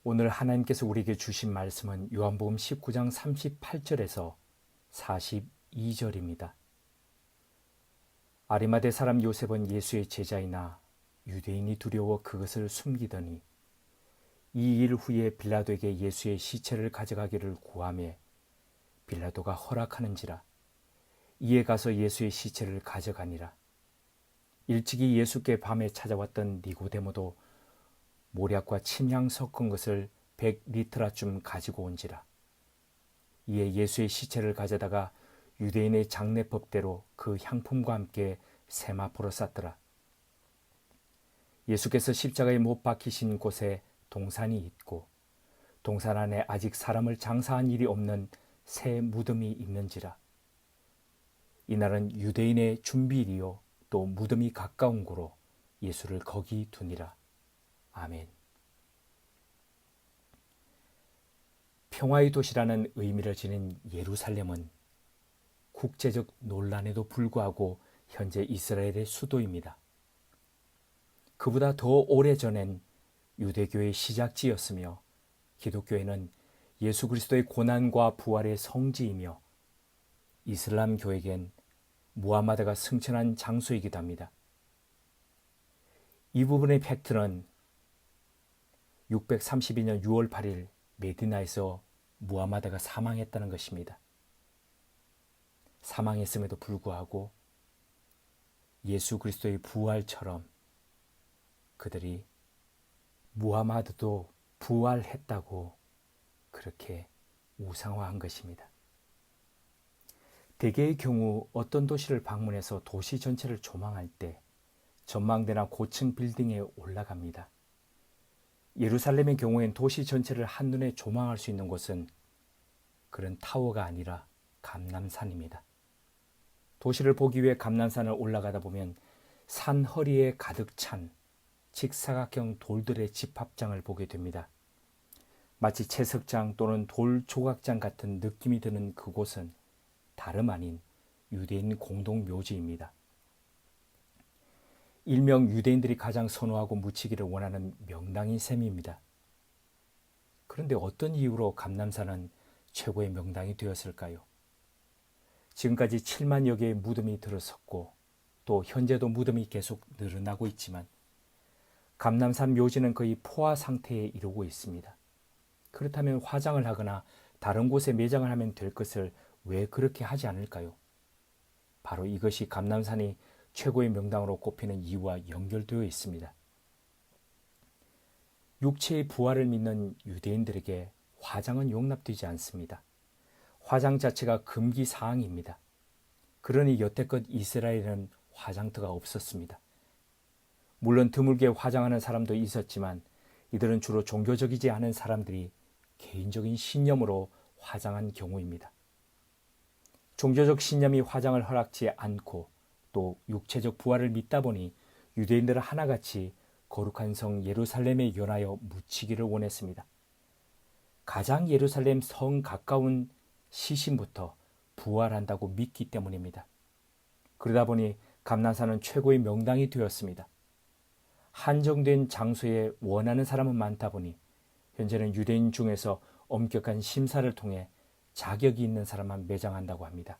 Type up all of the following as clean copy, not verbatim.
오늘 하나님께서 우리에게 주신 말씀은 요한복음 19장 38절에서 42절입니다. 아리마대 사람 요셉은 예수의 제자이나 유대인이 두려워 그것을 숨기더니 이 일 후에 빌라도에게 예수의 시체를 가져가기를 구하매 빌라도가 허락하는지라. 이에 가서 예수의 시체를 가져가니라. 일찍이 예수께 밤에 찾아왔던 니고데모도 모략과 침향 섞은 것을 100리트라쯤 가지고 온지라. 이에 예수의 시체를 가져다가 유대인의 장례법대로 그 향품과 함께 세마포로 쌌더라. 예수께서 십자가에 못 박히신 곳에 동산이 있고 동산 안에 아직 사람을 장사한 일이 없는 새 무덤이 있는지라. 이날은 유대인의 준비일이요 또 무덤이 가까운 고로 예수를 거기 두니라. 아멘. 평화의 도시라는 의미를 지닌 예루살렘은 국제적 논란에도 불구하고 현재 이스라엘의 수도입니다. 그보다 더 오래전엔 유대교의 시작지였으며 기독교회는 예수 그리스도의 고난과 부활의 성지이며 이슬람교에겐 무하마드가 승천한 장소이기도 합니다. 이 부분의 팩트는 632년 6월 8일 메디나에서 무하마드가 사망했다는 것입니다. 사망했음에도 불구하고 예수 그리스도의 부활처럼 그들이 무하마드도 부활했다고 그렇게 우상화한 것입니다. 대개의 경우 어떤 도시를 방문해서 도시 전체를 조망할 때 전망대나 고층 빌딩에 올라갑니다. 예루살렘의 경우엔 도시 전체를 한눈에 조망할 수 있는 곳은 그런 타워가 아니라 감람산입니다. 도시를 보기 위해 감람산을 올라가다 보면 산 허리에 가득 찬 직사각형 돌들의 집합장을 보게 됩니다. 마치 채석장 또는 돌 조각장 같은 느낌이 드는 그곳은 다름 아닌 유대인 공동묘지입니다. 일명 유대인들이 가장 선호하고 묻히기를 원하는 명당인 셈입니다. 그런데 어떤 이유로 감람산은 최고의 명당이 되었을까요? 지금까지 7만여 개의 무덤이 들어섰고 또 현재도 무덤이 계속 늘어나고 있지만 감람산 묘지는 거의 포화 상태에 이르고 있습니다. 그렇다면 화장을 하거나 다른 곳에 매장을 하면 될 것을 왜 그렇게 하지 않을까요? 바로 이것이 감람산이 최고의 명당으로 꼽히는 이유와 연결되어 있습니다. 육체의 부활을 믿는 유대인들에게 화장은 용납되지 않습니다. 화장 자체가 금기 사항입니다. 그러니 여태껏 이스라엘에는 화장터가 없었습니다. 물론 드물게 화장하는 사람도 있었지만 이들은 주로 종교적이지 않은 사람들이 개인적인 신념으로 화장한 경우입니다. 종교적 신념이 화장을 허락지 않고 또 육체적 부활을 믿다 보니 유대인들은 하나같이 거룩한 성 예루살렘에 연하여 묻히기를 원했습니다. 가장 예루살렘 성 가까운 시신부터 부활한다고 믿기 때문입니다. 그러다 보니 감람산은 최고의 명당이 되었습니다. 한정된 장소에 원하는 사람은 많다 보니 현재는 유대인 중에서 엄격한 심사를 통해 자격이 있는 사람만 매장한다고 합니다.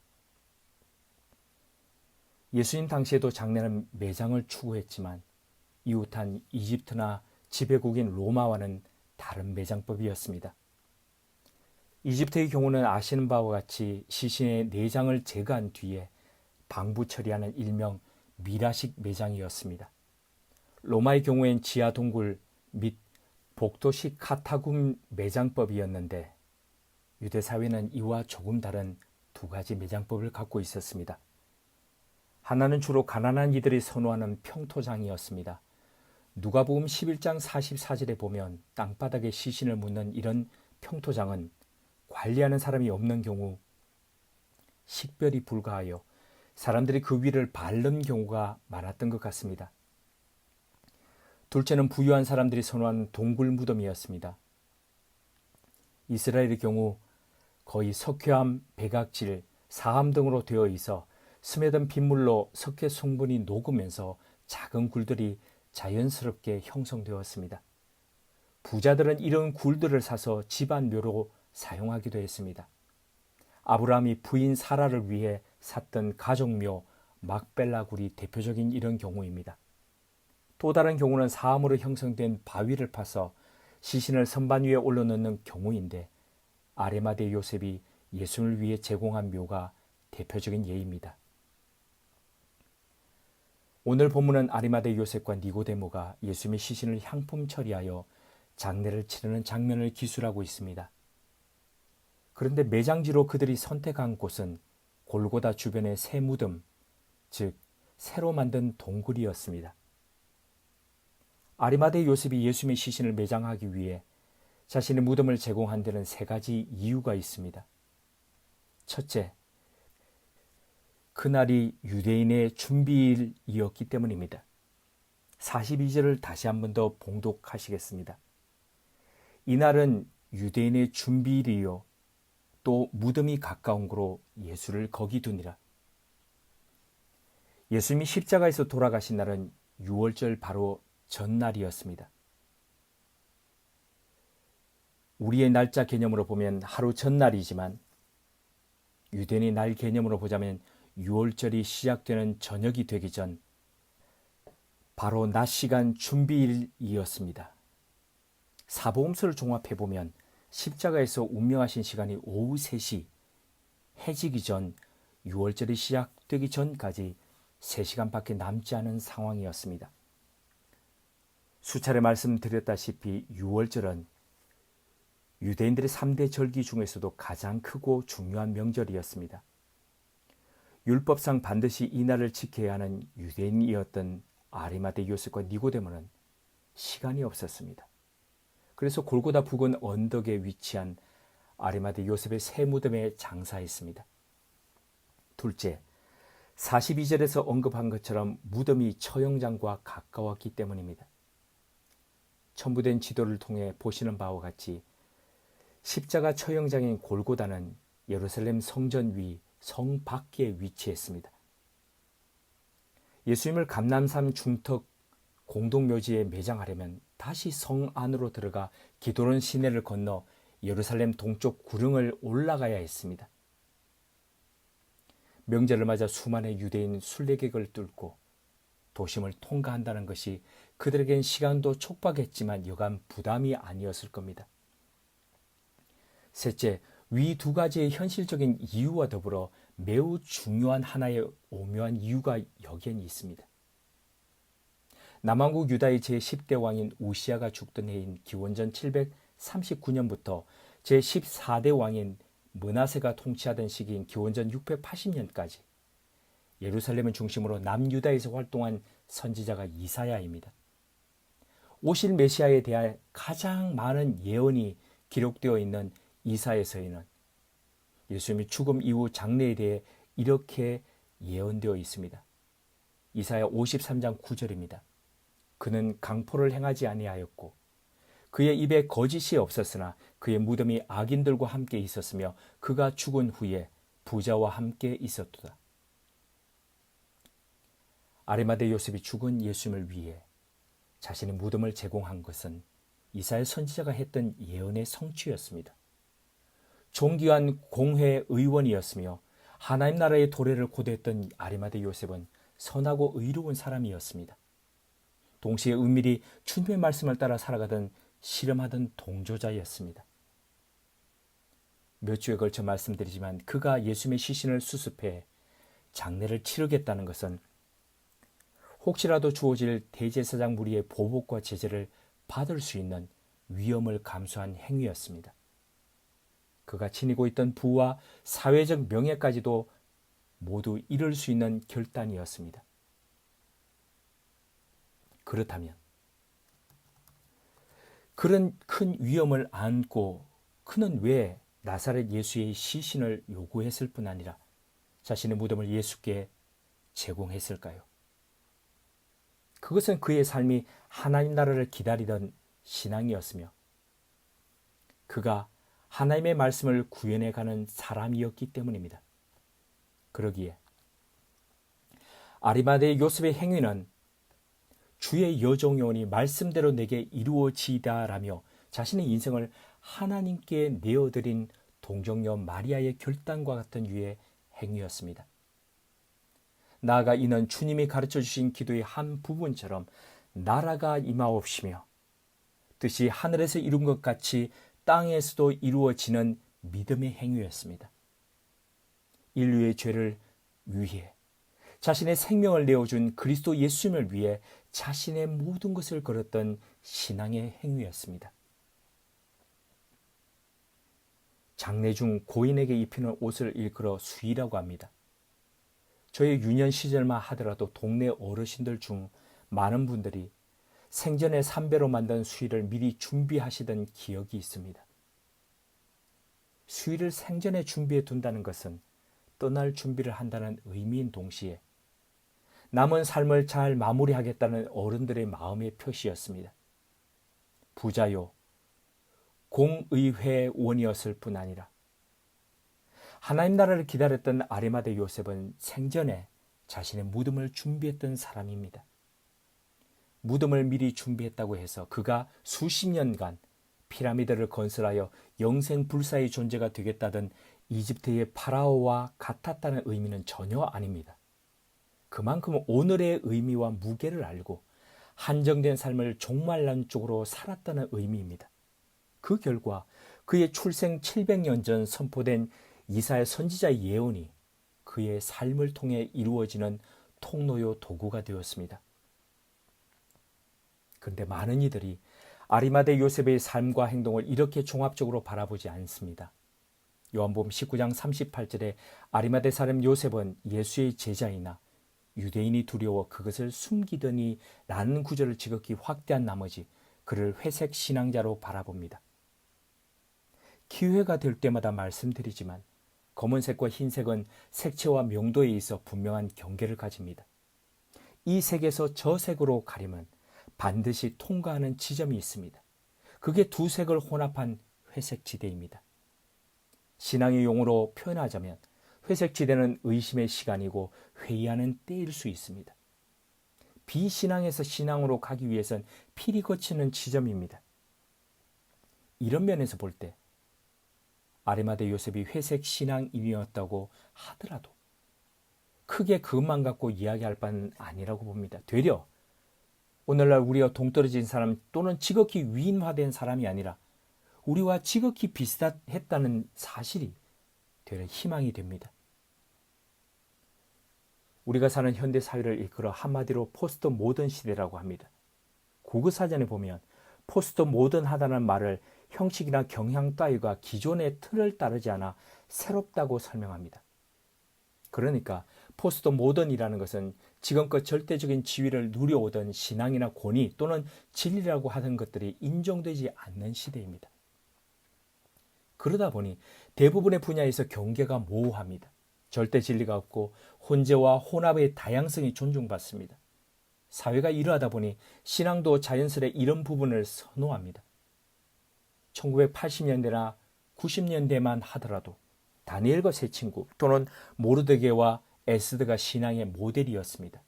예수님 당시에도 장례는 매장을 추구했지만 이웃한 이집트나 지배국인 로마와는 다른 매장법이었습니다. 이집트의 경우는 아시는 바와 같이 시신의 내장을 제거한 뒤에 방부 처리하는 일명 미라식 매장이었습니다. 로마의 경우엔 지하 동굴 및 복도식 카타굼 매장법이었는데 유대 사회는 이와 조금 다른 두 가지 매장법을 갖고 있었습니다. 하나는 주로 가난한 이들이 선호하는 평토장이었습니다. 누가복음 11장 44절에 보면 땅바닥에 시신을 묻는 이런 평토장은 관리하는 사람이 없는 경우 식별이 불가하여 사람들이 그 위를 밟는 경우가 많았던 것 같습니다. 둘째는 부유한 사람들이 선호하는 동굴 무덤이었습니다. 이스라엘의 경우 거의 석회암, 백악질, 사암 등으로 되어 있어 스며든 빗물로 석회 성분이 녹으면서 작은 굴들이 자연스럽게 형성되었습니다. 부자들은 이런 굴들을 사서 집안 묘로 사용하기도 했습니다. 아브라함이 부인 사라를 위해 샀던 가족묘 막벨라 굴이 대표적인 이런 경우입니다. 또 다른 경우는 사암으로 형성된 바위를 파서 시신을 선반 위에 올려놓는 경우인데 아리마대 요셉이 예수를 위해 제공한 묘가 대표적인 예입니다. 오늘 본문은 아리마대 요셉과 니고데모가 예수님의 시신을 향품 처리하여 장례를 치르는 장면을 기술하고 있습니다. 그런데 매장지로 그들이 선택한 곳은 골고다 주변의 새 무덤, 즉 새로 만든 동굴이었습니다. 아리마대 요셉이 예수님의 시신을 매장하기 위해 자신의 무덤을 제공한 데는 세 가지 이유가 있습니다. 첫째, 그날이 유대인의 준비일이었기 때문입니다. 42절을 다시 한 번 더 봉독하시겠습니다. 이날은 유대인의 준비일이요 또 무덤이 가까운 고로 예수를 거기 두니라. 예수님이 십자가에서 돌아가신 날은 유월절 바로 전날이었습니다. 우리의 날짜 개념으로 보면 하루 전날이지만 유대인의 날 개념으로 보자면 유월절이 시작되는 저녁이 되기 전 바로 낮 시간 준비일이었습니다. 사복음서를 종합해보면 십자가에서 운명하신 시간이 오후 3시, 해지기 전 유월절이 시작되기 전까지 3시간밖에 남지 않은 상황이었습니다. 수차례 말씀드렸다시피 유월절은 유대인들의 3대 절기 중에서도 가장 크고 중요한 명절이었습니다. 율법상 반드시 이 날을 지켜야 하는 유대인이었던 아리마대 요셉과 니고데모는 시간이 없었습니다. 그래서 골고다 부근 언덕에 위치한 아리마대 요셉의 새 무덤에 장사했습니다. 둘째, 42절에서 언급한 것처럼 무덤이 처형장과 가까웠기 때문입니다. 첨부된 지도를 통해 보시는 바와 같이 십자가 처형장인 골고다는 예루살렘 성전 위 성 밖에 위치했습니다. 예수님을 감람산 중턱 공동묘지에 매장하려면 다시 성 안으로 들어가 기도론 시내를 건너 예루살렘 동쪽 구릉을 올라가야 했습니다. 명절을 맞아 수많은 유대인 순례객을 뚫고 도심을 통과한다는 것이 그들에겐 시간도 촉박했지만 여간 부담이 아니었을 겁니다. 셋째, 위 두 가지의 현실적인 이유와 더불어 매우 중요한 하나의 오묘한 이유가 여기엔 있습니다. 남왕국 유다의 제10대 왕인 우시아가 죽던 해인 기원전 739년부터 제14대 왕인 므낫세가 통치하던 시기인 기원전 680년까지 예루살렘을 중심으로 남유다에서 활동한 선지자가 이사야입니다. 오실 메시아에 대한 가장 많은 예언이 기록되어 있는 이사야서에는 예수님의 죽음 이후 장래에 대해 이렇게 예언되어 있습니다. 이사야 53장 9절입니다. 그는 강포를 행하지 아니하였고 그의 입에 거짓이 없었으나 그의 무덤이 악인들과 함께 있었으며 그가 죽은 후에 부자와 함께 있었도다. 아리마대 요셉이 죽은 예수님을 위해 자신의 무덤을 제공한 것은 이사야 선지자가 했던 예언의 성취였습니다. 존귀한 공회 의원이었으며 하나님 나라의 도래를 고대했던 아리마대 요셉은 선하고 의로운 사람이었습니다. 동시에 은밀히 주님의 말씀을 따라 살아가던 씨름하던 동조자였습니다. 몇 주에 걸쳐 말씀드리지만 그가 예수님의 시신을 수습해 장례를 치르겠다는 것은 혹시라도 주어질 대제사장 무리의 보복과 제재를 받을 수 있는 위험을 감수한 행위였습니다. 그가 지니고 있던 부와 사회적 명예까지도 모두 잃을 수 있는 결단이었습니다. 그렇다면 그런 큰 위험을 안고 그는 왜 나사렛 예수의 시신을 요구했을 뿐 아니라 자신의 무덤을 예수께 제공했을까요? 그것은 그의 삶이 하나님 나라를 기다리던 신앙이었으며 그가 하나님의 말씀을 구현해가는 사람이었기 때문입니다. 그러기에 아리마대 요셉의 행위는 주의 여종이오니 말씀대로 내게 이루어지이다라며 자신의 인생을 하나님께 내어드린 동정녀 마리아의 결단과 같은 유의 행위였습니다. 나아가 이는 주님이 가르쳐 주신 기도의 한 부분처럼 나라가 임하옵시며 뜻이 하늘에서 이룬 것 같이 땅에서도 이루어지는 믿음의 행위였습니다. 인류의 죄를 위해 자신의 생명을 내어준 그리스도 예수님을 위해 자신의 모든 것을 걸었던 신앙의 행위였습니다. 장례 중 고인에게 입히는 옷을 일컬어 수의라고 합니다. 저의 유년 시절만 하더라도 동네 어르신들 중 많은 분들이 생전에 삼배로 만든 수의를 미리 준비하시던 기억이 있습니다. 수의를 생전에 준비해 둔다는 것은 떠날 준비를 한다는 의미인 동시에 남은 삶을 잘 마무리하겠다는 어른들의 마음의 표시였습니다. 부자요, 공의회원이었을 뿐 아니라 하나님 나라를 기다렸던 아리마대 요셉은 생전에 자신의 무덤을 준비했던 사람입니다. 무덤을 미리 준비했다고 해서 그가 수십 년간 피라미드를 건설하여 영생불사의 존재가 되겠다던 이집트의 파라오와 같았다는 의미는 전혀 아닙니다. 그만큼 오늘의 의미와 무게를 알고 한정된 삶을 종말난 쪽으로 살았다는 의미입니다. 그 결과 그의 출생 700년 전 선포된 이사야 선지자의 예언이 그의 삶을 통해 이루어지는 통로요 도구가 되었습니다. 그런데 많은 이들이 아리마대 요셉의 삶과 행동을 이렇게 종합적으로 바라보지 않습니다. 요한복음 19장 38절에 아리마대 사람 요셉은 예수의 제자이나 유대인이 두려워 그것을 숨기더니 라는 구절을 지극히 확대한 나머지 그를 회색 신앙자로 바라봅니다. 기회가 될 때마다 말씀드리지만 검은색과 흰색은 색채와 명도에 있어 분명한 경계를 가집니다. 이 색에서 저 색으로 가림은 반드시 통과하는 지점이 있습니다. 그게 두 색을 혼합한 회색 지대입니다. 신앙의 용어로 표현하자면 회색 지대는 의심의 시간이고 회의하는 때일 수 있습니다. 비신앙에서 신앙으로 가기 위해선 필히 거치는 지점입니다. 이런 면에서 볼 때 아리마대 요셉이 회색 신앙인이었다고 하더라도 크게 그것만 갖고 이야기할 바는 아니라고 봅니다. 되려 오늘날 우리와 동떨어진 사람 또는 지극히 위인화된 사람이 아니라 우리와 지극히 비슷했다는 사실이 되려 희망이 됩니다. 우리가 사는 현대 사회를 이끌어 한마디로 포스트 모던 시대라고 합니다. 국어사전에 보면 포스트 모던하다는 말을 형식이나 경향 따위가 기존의 틀을 따르지 않아 새롭다고 설명합니다. 그러니까 포스트 모던이라는 것은 지금껏 절대적인 지위를 누려오던 신앙이나 권위 또는 진리라고 하던 것들이 인정되지 않는 시대입니다. 그러다 보니 대부분의 분야에서 경계가 모호합니다. 절대 진리가 없고 혼재와 혼합의 다양성이 존중받습니다. 사회가 이러하다 보니 신앙도 자연스레 이런 부분을 선호합니다. 1980년대나 90년대만 하더라도 다니엘과 세 친구 또는 모르드게와 에스더가 신앙의 모델이었습니다.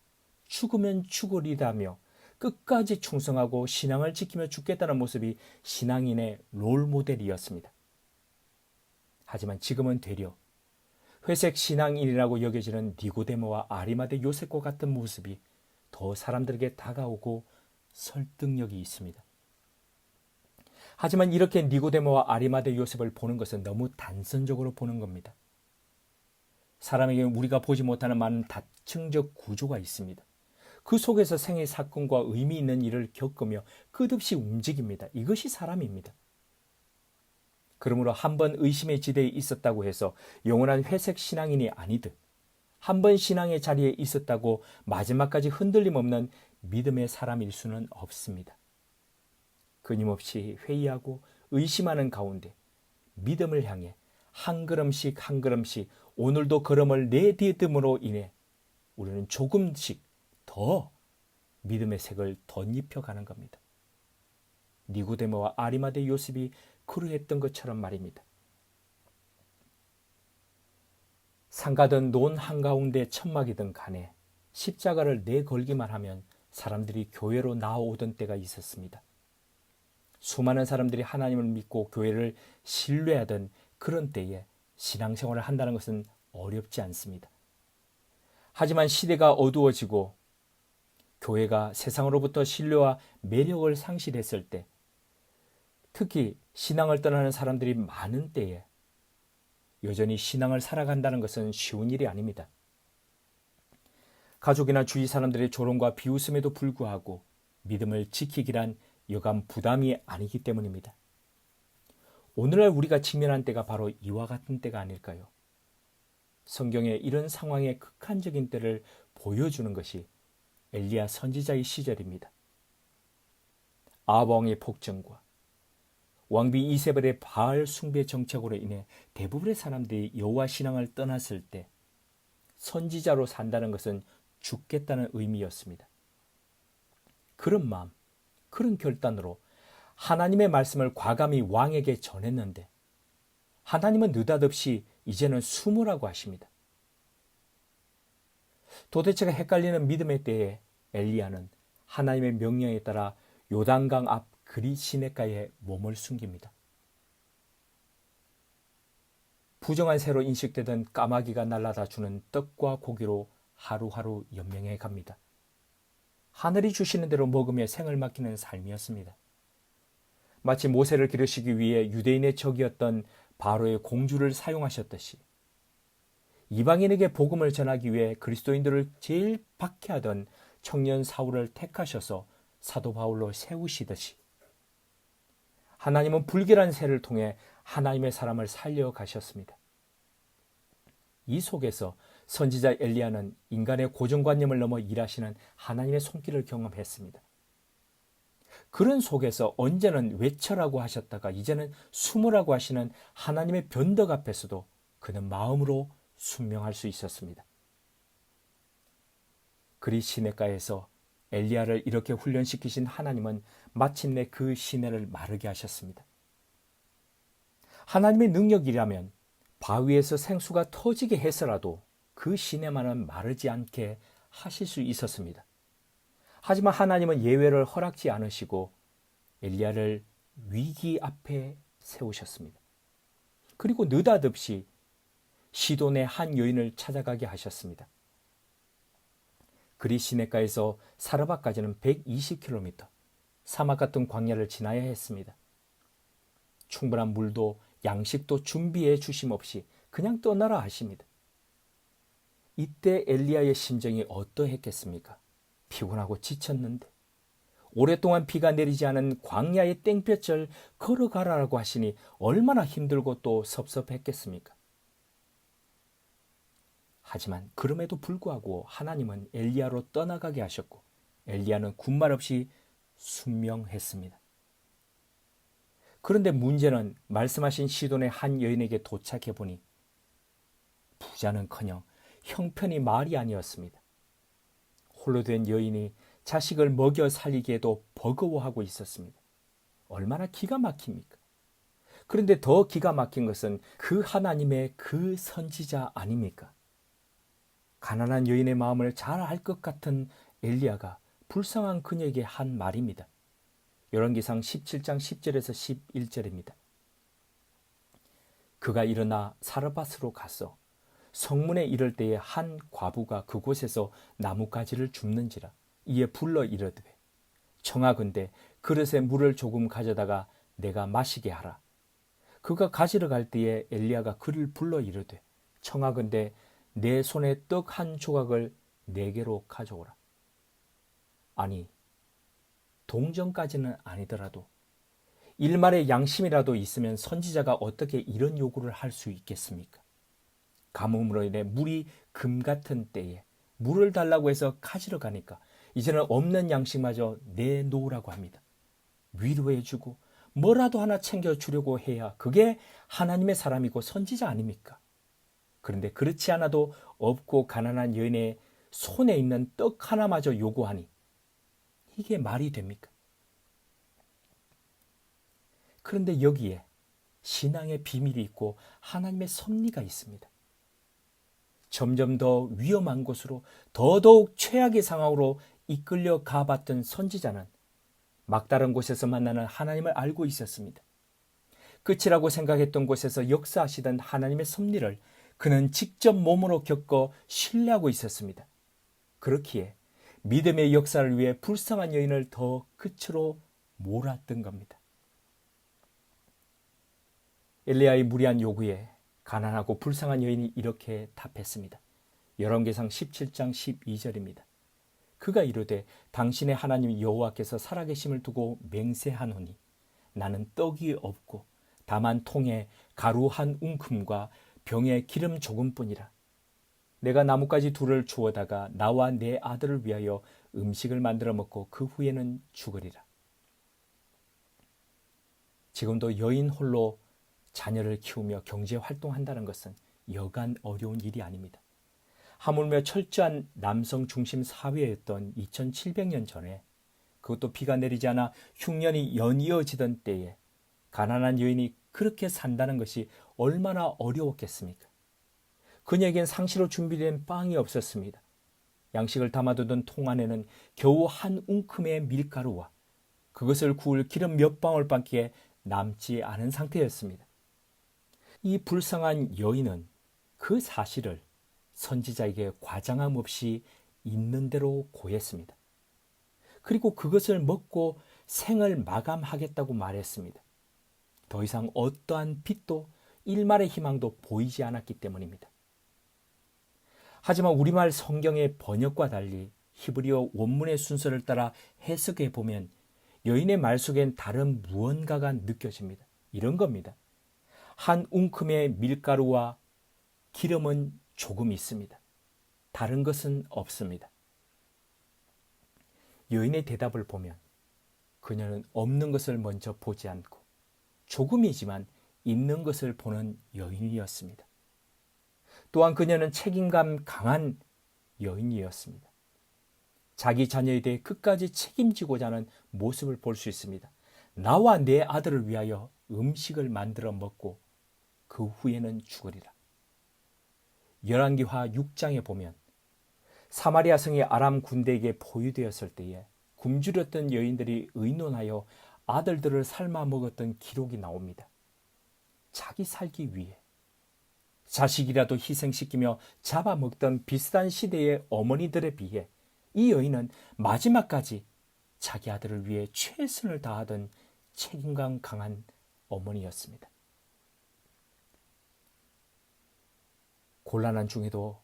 죽으면 죽으리다며 끝까지 충성하고 신앙을 지키며 죽겠다는 모습이 신앙인의 롤 모델이었습니다. 하지만 지금은 되려 회색 신앙인이라고 여겨지는 니고데모와 아리마대 요셉과 같은 모습이 더 사람들에게 다가오고 설득력이 있습니다. 하지만 이렇게 니고데모와 아리마대 요셉을 보는 것은 너무 단선적으로 보는 겁니다. 사람에게 우리가 보지 못하는 많은 다층적 구조가 있습니다. 그 속에서 생의 사건과 의미 있는 일을 겪으며 끝없이 움직입니다. 이것이 사람입니다. 그러므로 한 번 의심의 지대에 있었다고 해서 영원한 회색 신앙인이 아니듯 한 번 신앙의 자리에 있었다고 마지막까지 흔들림 없는 믿음의 사람일 수는 없습니다. 끊임없이 회의하고 의심하는 가운데 믿음을 향해 한 걸음씩 한 걸음씩 오늘도 걸음을 내디듬으로 인해 우리는 조금씩 더 믿음의 색을 덧입혀가는 겁니다. 니고데모와 아리마대 요셉이 그러했던 것처럼 말입니다. 상가든 논 한가운데 천막이든 간에 십자가를 내걸기만 하면 사람들이 교회로 나오던 때가 있었습니다. 수많은 사람들이 하나님을 믿고 교회를 신뢰하던 그런 때에 신앙생활을 한다는 것은 어렵지 않습니다. 하지만 시대가 어두워지고 교회가 세상으로부터 신뢰와 매력을 상실했을 때, 특히 신앙을 떠나는 사람들이 많은 때에 여전히 신앙을 살아간다는 것은 쉬운 일이 아닙니다. 가족이나 주위 사람들의 조롱과 비웃음에도 불구하고 믿음을 지키기란 여간 부담이 아니기 때문입니다. 오늘날 우리가 직면한 때가 바로 이와 같은 때가 아닐까요? 성경에 이런 상황의 극한적인 때를 보여주는 것이 엘리야 선지자의 시절입니다. 아합 왕의 폭정과 왕비 이세벨의 바알 숭배 정책으로 인해 대부분의 사람들이 여호와 신앙을 떠났을 때 선지자로 산다는 것은 죽겠다는 의미였습니다. 그런 마음, 그런 결단으로 하나님의 말씀을 과감히 왕에게 전했는데 하나님은 느닷없이 이제는 숨으라고 하십니다. 도대체가 헷갈리는 믿음의 때에 엘리야는 하나님의 명령에 따라 요단강 앞 그리 시냇가에 몸을 숨깁니다. 부정한 새로 인식되던 까마귀가 날아다 주는 떡과 고기로 하루하루 연명해 갑니다. 하늘이 주시는 대로 먹으며 생을 맡기는 삶이었습니다. 마치 모세를 기르시기 위해 유대인의 적이었던 바로의 공주를 사용하셨듯이 이방인에게 복음을 전하기 위해 그리스도인들을 제일 박해하던 청년 사울을 택하셔서 사도 바울로 세우시듯이 하나님은 불길한 새를 통해 하나님의 사람을 살려가셨습니다. 이 속에서 선지자 엘리야는 인간의 고정관념을 넘어 일하시는 하나님의 손길을 경험했습니다. 그런 속에서 언제는 외쳐라고 하셨다가 이제는 숨으라고 하시는 하나님의 변덕 앞에서도 그는 마음으로 순명할 수 있었습니다. 그리 시냇가에서 엘리야를 이렇게 훈련시키신 하나님은 마침내 그 시내를 마르게 하셨습니다. 하나님의 능력이라면 바위에서 생수가 터지게 해서라도 그 시내만은 마르지 않게 하실 수 있었습니다. 하지만 하나님은 예외를 허락지 않으시고 엘리야를 위기 앞에 세우셨습니다. 그리고 느닷없이 시돈의 한 여인을 찾아가게 하셨습니다. 그리 시냇가에서 사르밧까지는 120km, 사막 같은 광야를 지나야 했습니다. 충분한 물도 양식도 준비해 주심 없이 그냥 떠나라 하십니다. 이때 엘리야의 심정이 어떠했겠습니까? 피곤하고 지쳤는데 오랫동안 비가 내리지 않은 광야의 땡볕을 걸어가라고 하시니 얼마나 힘들고 또 섭섭했겠습니까? 하지만 그럼에도 불구하고 하나님은 엘리야로 떠나가게 하셨고 엘리야는 군말 없이 순명했습니다. 그런데 문제는 말씀하신 시돈의 한 여인에게 도착해 보니 부자는커녕 형편이 말이 아니었습니다. 홀로 된 여인이 자식을 먹여 살리기에도 버거워하고 있었습니다. 얼마나 기가 막힙니까? 그런데 더 기가 막힌 것은 그 하나님의 그 선지자 아닙니까? 가난한 여인의 마음을 잘 알 것 같은 엘리야가 불쌍한 그녀에게 한 말입니다. 열왕기상 17장 10절에서 11절입니다. 그가 일어나 사르밧으로 가서 성문에 이를 때에 한 과부가 그곳에서 나뭇가지를 줍는지라. 이에 불러 이르되 청하건대 그릇에 물을 조금 가져다가 내가 마시게 하라. 그가 가지러 갈 때에 엘리야가 그를 불러 이르되 청하건대 내 손에 떡 한 조각을 내게로 가져오라. 아니 동정까지는 아니더라도 일말의 양심이라도 있으면 선지자가 어떻게 이런 요구를 할 수 있겠습니까? 가뭄으로 인해 물이 금 같은 때에 물을 달라고 해서 가지러 가니까 이제는 없는 양식마저 내놓으라고 합니다. 위로해주고 뭐라도 하나 챙겨주려고 해야 그게 하나님의 사람이고 선지자 아닙니까? 그런데 그렇지 않아도 없고 가난한 여인의 손에 있는 떡 하나마저 요구하니 이게 말이 됩니까? 그런데 여기에 신앙의 비밀이 있고 하나님의 섭리가 있습니다. 점점 더 위험한 곳으로 더더욱 최악의 상황으로 이끌려 가봤던 선지자는 막다른 곳에서 만나는 하나님을 알고 있었습니다. 끝이라고 생각했던 곳에서 역사하시던 하나님의 섭리를 그는 직접 몸으로 겪어 신뢰하고 있었습니다. 그렇기에 믿음의 역사를 위해 불쌍한 여인을 더 끝으로 몰았던 겁니다. 엘리야의 무리한 요구에 가난하고 불쌍한 여인이 이렇게 답했습니다. 열왕기상 17장 12절입니다. 그가 이르되 당신의 하나님 여호와께서 살아계심을 두고 맹세하노니 나는 떡이 없고 다만 통에 가루 한 웅큼과 병에 기름 조금뿐이라. 내가 나뭇가지 둘을 주워다가 나와 내 아들을 위하여 음식을 만들어 먹고 그 후에는 죽으리라. 지금도 여인 홀로 자녀를 키우며 경제 활동한다는 것은 여간 어려운 일이 아닙니다. 하물며 철저한 남성 중심 사회였던 2700년 전에, 그것도 비가 내리지 않아 흉년이 연이어지던 때에 가난한 여인이 그렇게 산다는 것이 얼마나 어려웠겠습니까? 그녀에겐 상시로 준비된 빵이 없었습니다. 양식을 담아두던 통 안에는 겨우 한 웅큼의 밀가루와 그것을 구울 기름 몇 방울밖에 남지 않은 상태였습니다. 이 불쌍한 여인은 그 사실을 선지자에게 과장함 없이 있는 대로 고했습니다. 그리고 그것을 먹고 생을 마감하겠다고 말했습니다. 더 이상 어떠한 빛도 일말의 희망도 보이지 않았기 때문입니다. 하지만 우리말 성경의 번역과 달리 히브리어 원문의 순서를 따라 해석해 보면 여인의 말 속엔 다른 무언가가 느껴집니다. 이런 겁니다. 한 웅큼의 밀가루와 기름은 조금 있습니다. 다른 것은 없습니다. 여인의 대답을 보면 그녀는 없는 것을 먼저 보지 않고 조금이지만 있는 것을 보는 여인이었습니다. 또한 그녀는 책임감 강한 여인이었습니다. 자기 자녀에 대해 끝까지 책임지고자 하는 모습을 볼 수 있습니다. 나와 내 아들을 위하여 음식을 만들어 먹고 그 후에는 죽으리라. 열왕기하 6장에 보면 사마리아 성이 아람 군대에게 포위되었을 때에 굶주렸던 여인들이 의논하여 아들들을 삶아 먹었던 기록이 나옵니다. 자기 살기 위해 자식이라도 희생시키며 잡아먹던 비슷한 시대의 어머니들에 비해 이 여인은 마지막까지 자기 아들을 위해 최선을 다하던 책임감 강한 어머니였습니다. 곤란한 중에도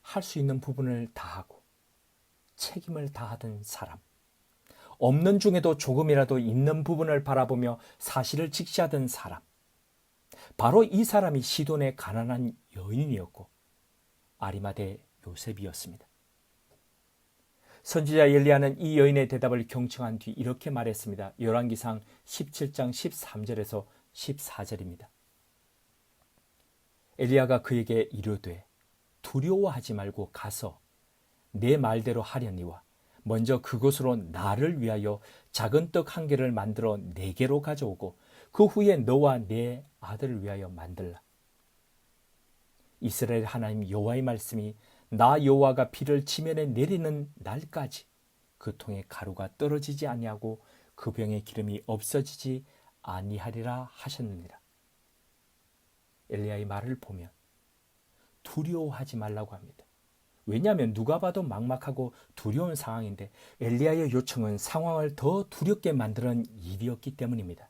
할 수 있는 부분을 다하고 책임을 다하던 사람, 없는 중에도 조금이라도 있는 부분을 바라보며 사실을 직시하던 사람, 바로 이 사람이 시돈의 가난한 여인이었고 아리마대 요셉이었습니다. 선지자 엘리야는 이 여인의 대답을 경청한 뒤 이렇게 말했습니다. 열왕기상 17장 13절에서 14절입니다. 엘리야가 그에게 이르되 두려워하지 말고 가서 내 말대로 하려니와 먼저 그것으로 나를 위하여 작은 떡 한 개를 만들어 내게로 가져오고 그 후에 너와 내 아들을 위하여 만들라. 이스라엘 하나님 여호와의 말씀이 나 여호와가 비를 지면에 내리는 날까지 그 통에 가루가 떨어지지 아니하고 그 병에 기름이 없어지지 아니하리라 하셨느니라. 엘리야의 말을 보면 두려워하지 말라고 합니다. 왜냐하면 누가 봐도 막막하고 두려운 상황인데 엘리야의 요청은 상황을 더 두렵게 만드는 일이었기 때문입니다.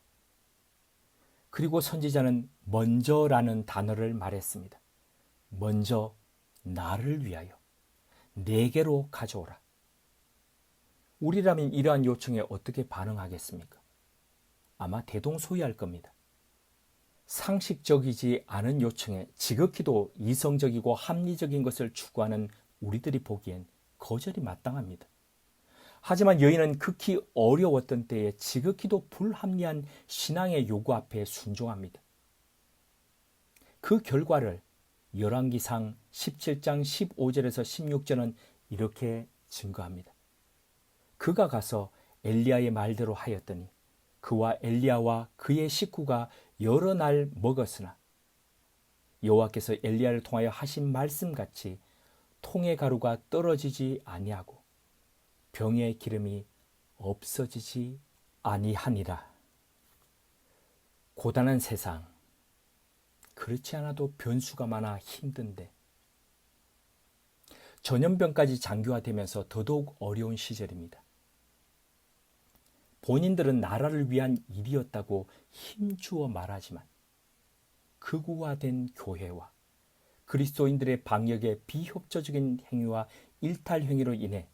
그리고 선지자는 먼저라는 단어를 말했습니다. 먼저 나를 위하여 내게로 가져오라. 우리라면 이러한 요청에 어떻게 반응하겠습니까? 아마 대동소이할 겁니다. 상식적이지 않은 요청에 지극히도 이성적이고 합리적인 것을 추구하는 우리들이 보기엔 거절이 마땅합니다. 하지만 여인은 극히 어려웠던 때에 지극히도 불합리한 신앙의 요구 앞에 순종합니다. 그 결과를 열왕기상 17장 15절에서 16절은 이렇게 증거합니다. 그가 가서 엘리야의 말대로 하였더니 그와 엘리야와 그의 식구가 여러 날 먹었으나 여호와께서 엘리야를 통하여 하신 말씀같이 통의 가루가 떨어지지 아니하고 병의 기름이 없어지지 아니하니라. 고단한 세상, 그렇지 않아도 변수가 많아 힘든데 전염병까지 장기화되면서 더더욱 어려운 시절입니다. 본인들은 나라를 위한 일이었다고 힘주어 말하지만 극우화된 교회와 그리스도인들의 방역의 비협조적인 행위와 일탈 행위로 인해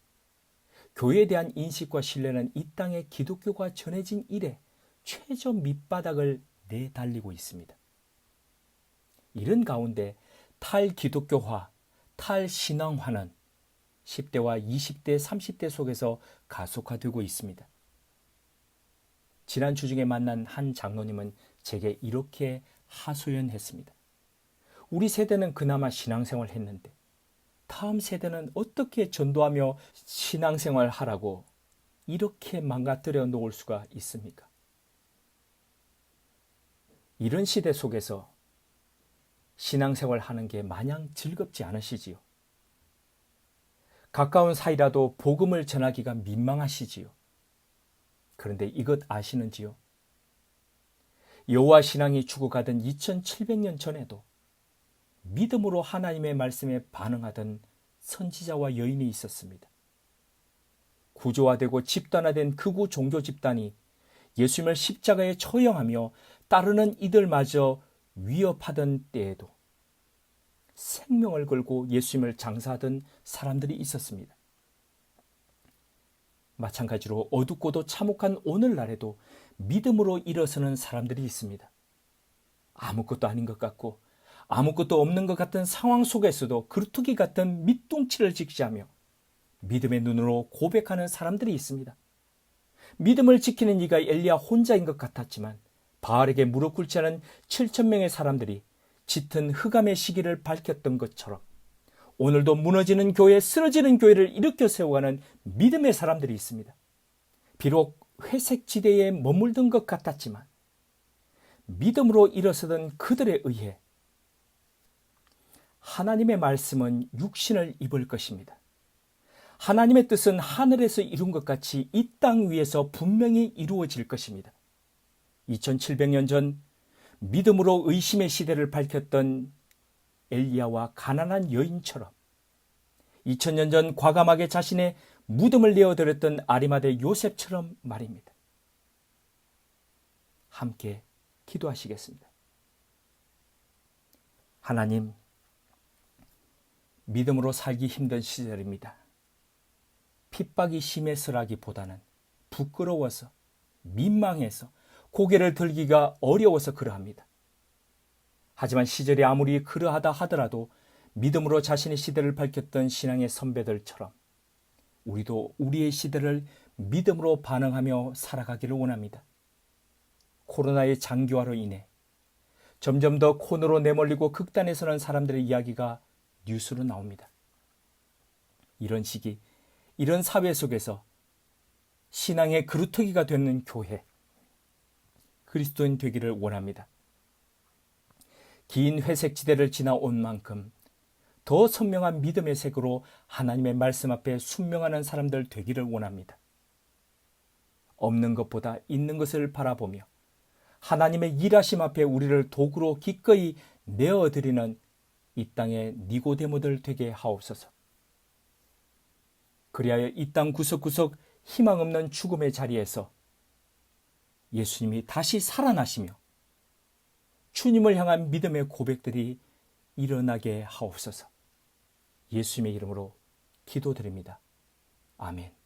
교회에 대한 인식과 신뢰는 이 땅에 기독교가 전해진 이래 최저 밑바닥을 내달리고 있습니다. 이런 가운데 탈기독교화, 탈신앙화는 10대와 20대, 30대 속에서 가속화되고 있습니다. 지난 주 중에 만난 한 장로님은 제게 이렇게 하소연했습니다. 우리 세대는 그나마 신앙생활 했는데 다음 세대는 어떻게 전도하며 신앙생활 하라고 이렇게 망가뜨려 놓을 수가 있습니까? 이런 시대 속에서 신앙생활 하는 게 마냥 즐겁지 않으시지요. 가까운 사이라도 복음을 전하기가 민망하시지요. 그런데 이것 아시는지요? 여호와 신앙이 죽어가던 2700년 전에도 믿음으로 하나님의 말씀에 반응하던 선지자와 여인이 있었습니다. 구조화되고 집단화된 극우 종교 집단이 예수님을 십자가에 처형하며 따르는 이들마저 위협하던 때에도 생명을 걸고 예수님을 장사하던 사람들이 있었습니다. 마찬가지로 어둡고도 참혹한 오늘날에도 믿음으로 일어서는 사람들이 있습니다. 아무것도 아닌 것 같고 아무것도 없는 것 같은 상황 속에서도 그루터기 같은 밑둥치를 지키자며 믿음의 눈으로 고백하는 사람들이 있습니다. 믿음을 지키는 이가 엘리야 혼자인 것 같았지만 바알에게 무릎 꿇지 않은 7,000명의 사람들이 짙은 흑암의 시기를 밝혔던 것처럼 오늘도 무너지는 교회, 쓰러지는 교회를 일으켜 세워가는 믿음의 사람들이 있습니다. 비록 회색 지대에 머물던 것 같았지만 믿음으로 일어서던 그들에 의해 하나님의 말씀은 육신을 입을 것입니다. 하나님의 뜻은 하늘에서 이룬 것 같이 이 땅 위에서 분명히 이루어질 것입니다. 2700년 전 믿음으로 의심의 시대를 밝혔던 엘리야와 가난한 여인처럼 2000년 전 과감하게 자신의 무덤을 내어드렸던 아리마대 요셉처럼 말입니다. 함께 기도하시겠습니다. 하나님, 믿음으로 살기 힘든 시절입니다. 핍박이 심해서라기보다는 부끄러워서, 민망해서, 고개를 들기가 어려워서 그러합니다. 하지만 시절이 아무리 그러하다 하더라도 믿음으로 자신의 시대를 밝혔던 신앙의 선배들처럼 우리도 우리의 시대를 믿음으로 반응하며 살아가기를 원합니다. 코로나의 장기화로 인해 점점 더 코너로 내몰리고 극단에 서는 사람들의 이야기가 뉴스로 나옵니다. 이런 시기, 이런 사회 속에서 신앙의 그루터기가 되는 교회, 그리스도인 되기를 원합니다. 긴 회색 지대를 지나온 만큼 더 선명한 믿음의 색으로 하나님의 말씀 앞에 순명하는 사람들 되기를 원합니다. 없는 것보다 있는 것을 바라보며 하나님의 일하심 앞에 우리를 도구로 기꺼이 내어드리는 이 땅의 니고데모들 되게 하옵소서. 그리하여 이 땅 구석구석 희망 없는 죽음의 자리에서 예수님이 다시 살아나시며 주님을 향한 믿음의 고백들이 일어나게 하옵소서. 예수님의 이름으로 기도드립니다. 아멘.